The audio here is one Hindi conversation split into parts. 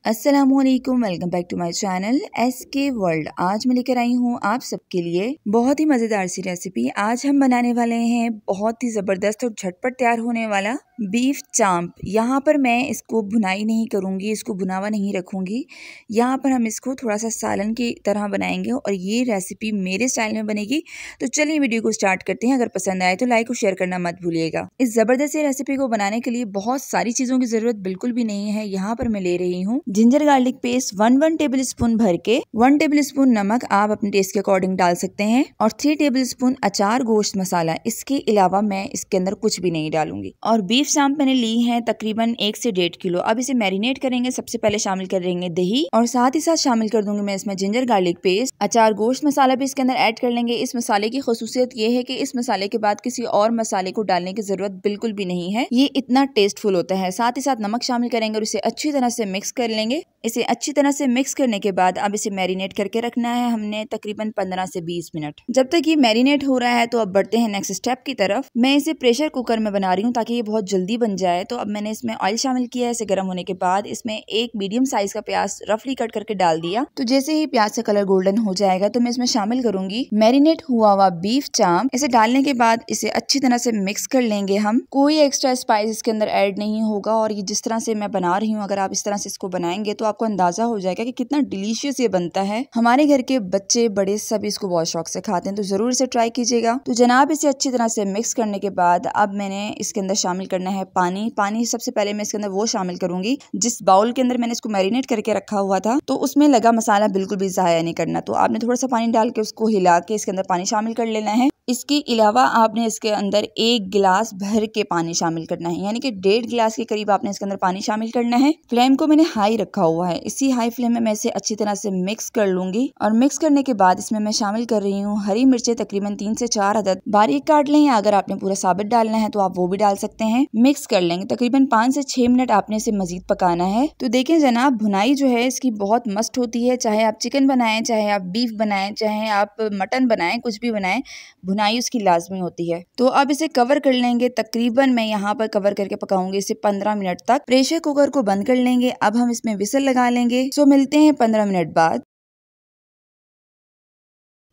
अस्सलामुअलैकुम, welcome back to my channel SK world. आज मैं लेकर आई हूँ आप सबके लिए बहुत ही मज़ेदार सी रेसिपी। आज हम बनाने वाले हैं बहुत ही ज़बरदस्त और झटपट तैयार होने वाला बीफ चांप। यहाँ पर मैं इसको भुनाई नहीं करूँगी, इसको भुनावा नहीं रखूँगी। यहाँ पर हम इसको थोड़ा सा सालन की तरह बनाएंगे और ये रेसिपी मेरे स्टाइल में बनेगी। तो चलिए वीडियो को स्टार्ट करते हैं। अगर पसंद आए तो लाइक और शेयर करना मत भूलिएगा। इस ज़बरदस्त रेसिपी को बनाने के लिए बहुत सारी चीज़ों की ज़रूरत बिल्कुल भी नहीं है। यहाँ पर मैं ले रही हूँ ginger garlic paste 1 table spoon भर के, 1 टेबल स्पून नमक आप अपने टेस्ट के अकॉर्डिंग डाल सकते हैं और 3 टेबल स्पून अचार गोश्त मसाला। इसके अलावा मैं इसके अंदर कुछ भी नहीं डालूंगी। और बीफ चांप मैंने ली है तकरीबन 1 से 1.5 किलो। अब इसे मैरिनेट करेंगे। सबसे पहले शामिल करेंगे दही और साथ ही साथ शामिल कर दूंगी मैं इसमें जिंजर गार्लिक पेस्ट, अचार गोश्त मसाला भी इसके अंदर ऐड कर लेंगे। इस मसाले की खुसूसियत ये है कि इस मसाले के बाद किसी और मसाले को डालने की जरूरत बिल्कुल भी नहीं है, ये इतना टेस्टफुल होता है। साथ ही साथ नमक शामिल करेंगे और इसे अच्छी तरह से मिक्स कर लेंगे। इसे अच्छी तरह से मिक्स करने के बाद अब इसे मैरिनेट करके रखना है हमने तकरीबन 15 से 20 मिनट। जब तक ये मैरिनेट हो रहा है तो अब बढ़ते हैं नेक्स्ट स्टेप की तरफ। मैं इसे प्रेशर कुकर में बना रही हूँ ताकि ये बहुत जल्दी बन जाए। तो अब मैंने इसमें ऑयल शामिल किया है। इसे गर्म होने के बाद इसमें एक मीडियम साइज का प्याज रफली कट करके डाल दिया। तो जैसे ही प्याज का कलर गोल्डन हो जाएगा तो मैं इसमें शामिल करूंगी मैरिनेट हुआ हुआ बीफ चांप। इसे डालने के बाद इसे अच्छी तरह से मिक्स कर लेंगे हम। कोई एक्स्ट्रा स्पाइस इसके अंदर ऐड नहीं होगा और ये जिस तरह से मैं बना रही हूँ, अगर आप इस तरह से इसको बनाएंगे तो आपको अंदाजा हो जाएगा कि कितना डिलीशियस ये बनता है। हमारे घर के बच्चे बड़े सभी इसको बहुत शौक से खाते हैं, तो जरूर इसे ट्राई कीजिएगा। तो जनाब इसे अच्छी तरह से मिक्स करने के बाद अब मैंने इसके अंदर शामिल करना है पानी। सबसे पहले मैं इसके अंदर वो शामिल करूंगी जिस बाउल के अंदर मैंने इसको मैरिनेट करके रखा हुआ था, तो उसमें लगा मसाला बिल्कुल भी ज़ाया नहीं करना। तो आपने थोड़ा सा पानी डाल के उसको हिला के इसके अंदर पानी शामिल कर लेना है। इसके अलावा आपने इसके अंदर 1 गिलास भर के पानी शामिल करना है, यानी कि 1.5 गिलास के करीब आपने इसके अंदर पानी शामिल करना है। फ्लेम को मैंने हाई रखा हुआ है। इसी हाई फ्लेम में मैं इसे अच्छी तरह से मिक्स कर लूंगी और मिक्स करने के बाद इसमें मैं शामिल कर रही हूँ हरी मिर्चें तकरीबन 3 से 4 अदद बारीक काट लें, या अगर आपने पूरा साबित डालना है तो आप वो भी डाल सकते हैं। मिक्स कर लेंगे। तकरीबन 5 से 6 मिनट आपने इसे मजीद पकाना है। तो देखें जनाब, भुनाई जो है इसकी बहुत मस्त होती है। चाहे आप चिकन बनाएं, चाहे आप बीफ बनाएं, चाहे आप मटन बनाएं, कुछ भी बनाएं, भुनाई उसकी लाजमी होती है। तो अब इसे कवर कर लेंगे। तकरीबन मैं यहाँ पर कवर करके पकाऊंगी इसे 15 मिनट तक। प्रेशर कुकर को बंद कर लेंगे। अब हम इसमें विसल लगा लेंगे। सो मिलते हैं 15 मिनट बाद।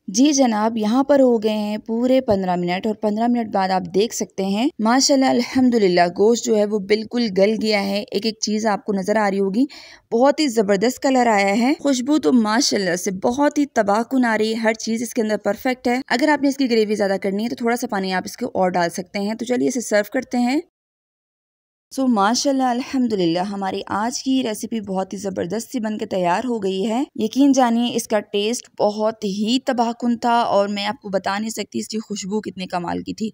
जी जनाब, यहाँ पर हो गए हैं पूरे 15 मिनट और 15 मिनट बाद आप देख सकते हैं माशाल्लाह अल्हम्दुलिल्लाह गोश्त जो है वो बिल्कुल गल गया है। एक एक चीज़ आपको नज़र आ रही होगी। बहुत ही ज़बरदस्त कलर आया है। खुशबू तो माशाल्लाह से बहुत ही तबाहकुन आ रही है। हर चीज़ इसके अंदर परफेक्ट है। अगर आपने इसकी ग्रेवी ज़्यादा करनी है तो थोड़ा सा पानी आप इसको और डाल सकते हैं। तो चलिए इसे सर्व करते हैं। सो माशाल्लाह अल्हम्दुलिल्लाह हमारी आज की रेसिपी बहुत ही ज़बरदस्त सी बनकर तैयार हो गई है। यकीन जानिए इसका टेस्ट बहुत ही तबाहकुन था और मैं आपको बता नहीं सकती इसकी खुशबू कितने कमाल की थी।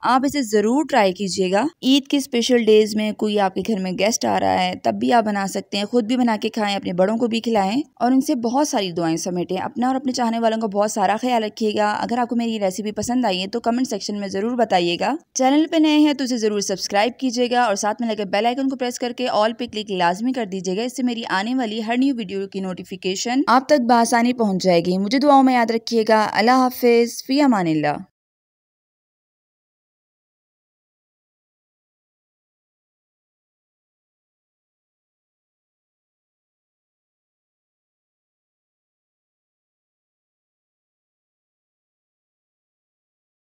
आप इसे ज़रूर ट्राई कीजिएगा। ईद के स्पेशल डेज में कोई आपके घर में गेस्ट आ रहा है तब भी आप बना सकते हैं। खुद भी बना के खाएं, अपने बड़ों को भी खिलाएं और उनसे बहुत सारी दुआएं समेटें। अपना और अपने चाहने वालों का बहुत सारा ख्याल रखिएगा। अगर आपको मेरी रेसिपी पसंद आई है तो कमेंट सेक्शन में ज़रूर बताइएगा। चैनल पे नए हैं तो इसे ज़रूर सब्सक्राइब कीजिएगा और साथ में लगे बेल आइकन को प्रेस करके ऑल पे क्लिक लाजमी कर दीजिएगा। इससे मेरी आने वाली हर न्यू वीडियो की नोटिफिकेशन आप तक बआसानी पहुंच जाएगी। मुझे दुआओं में याद रखिएगा। अल्लाह हाफिज, फी अमानिल्लाह।